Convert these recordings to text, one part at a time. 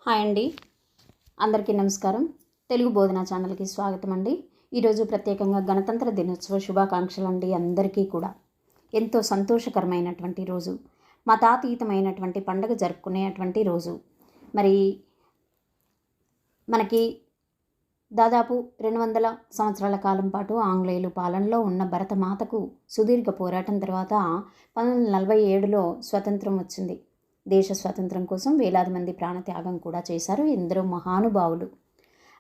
Hi అండి, అందరికీ నమస్కారం. తెలుగు బోధన ఛానల్కి స్వాగతం అండి. ఈరోజు ప్రత్యేకంగా గణతంత్ర దినోత్సవ శుభాకాంక్షలు అండి. అందరికీ కూడా ఎంతో సంతోషకరమైనటువంటి రోజు, మతాతీతమైనటువంటి పండుగ జరుపుకునేటువంటి రోజు. మరి మనకి దాదాపు 200 సంవత్సరాల కాలం పాటు ఆంగ్లేయులు పాలనలో ఉన్న భరతమాతకు సుదీర్ఘ పోరాటం తర్వాత 1947లో స్వతంత్రం వచ్చింది. దేశ స్వాతంత్రం కోసం వేలాది మంది ప్రాణత్యాగం కూడా చేశారు, ఎందరో మహానుభావులు.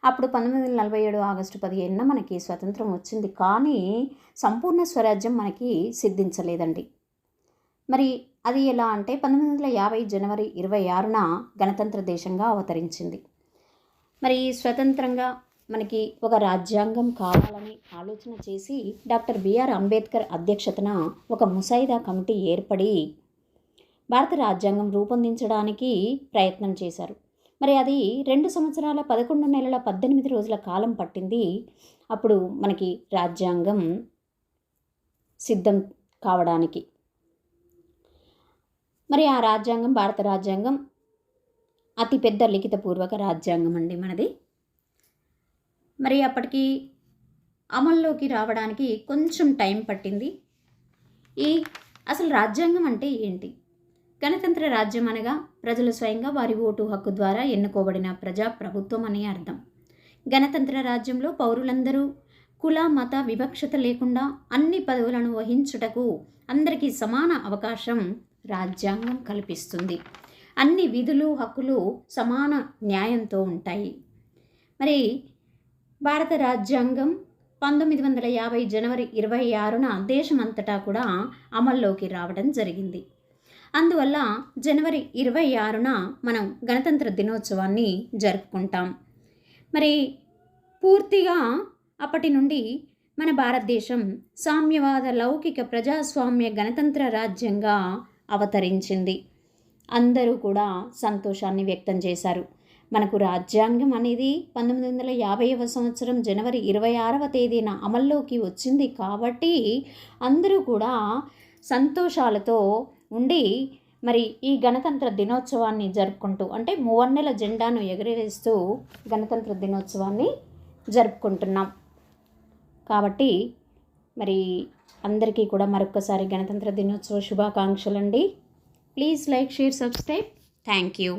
అప్పుడు 1947 ఆగస్టు 15న మనకి స్వతంత్రం వచ్చింది. కానీ సంపూర్ణ స్వరాజ్యం మనకి సిద్ధించలేదండి. మరి అది ఎలా అంటే 1950 జనవరి 26న గణతంత్ర దేశంగా అవతరించింది. మరి స్వతంత్రంగా మనకి ఒక రాజ్యాంగం కావాలని ఆలోచన చేసి డాక్టర్ బిఆర్ అంబేద్కర్ అధ్యక్షతన ఒక ముసాయిదా కమిటీ ఏర్పడి భారత రాజ్యాంగం రూపొందించడానికి ప్రయత్నం చేశారు. మరి అది 2 సంవత్సరాల 11 నెలల 18 రోజుల కాలం పట్టింది. అప్పుడు మనకి రాజ్యాంగం సిద్ధం కావడానికి. మరి ఆ రాజ్యాంగం భారత రాజ్యాంగం అతిపెద్ద లిఖితపూర్వక రాజ్యాంగం అండి మనది. మరి అప్పటికి అమల్లోకి రావడానికి కొంచెం టైం పట్టింది. అసలు రాజ్యాంగం అంటే ఏంటి? గణతంత్ర రాజ్యం అనగా ప్రజలు స్వయంగా వారి ఓటు హక్కు ద్వారా ఎన్నుకోబడిన ప్రజా ప్రభుత్వం అని అర్థం. గణతంత్ర రాజ్యంలో పౌరులందరూ కుల మత వివక్షత లేకుండా అన్ని పదవులను వహించుటకు అందరికీ సమాన అవకాశం రాజ్యాంగం కల్పిస్తుంది. అన్ని విధులు హక్కులు సమాన న్యాయంతో ఉంటాయి. మరి భారత రాజ్యాంగం 1950 జనవరి 26న దేశమంతటా కూడా అమల్లోకి రావడం జరిగింది. అందువల్ల జనవరి 26న మనం గణతంత్ర దినోత్సవాన్ని జరుపుకుంటాం. మరి పూర్తిగా అప్పటి నుండి మన భారతదేశం సామ్యవాద లౌకిక ప్రజాస్వామ్య గణతంత్ర రాజ్యంగా అవతరించింది. అందరూ కూడా సంతోషాన్ని వ్యక్తం చేశారు. మనకు రాజ్యాంగం అనేది 1950వ సంవత్సరం జనవరి 26వ తేదీన అమల్లోకి వచ్చింది కాబట్టి అందరూ కూడా సంతోషాలతో ఉండి మరి ఈ గణతంత్ర దినోత్సవాన్ని జరుపుకుంటూ, అంటే మూవన్నెల జెండాను ఎగరవేస్తూ గణతంత్ర దినోత్సవాన్ని జరుపుకుంటున్నాం. కాబట్టి మరి అందరికీ కూడా మరొక్కసారి గణతంత్ర దినోత్సవ శుభాకాంక్షలు అండి. Please like, share, subscribe. Thank you.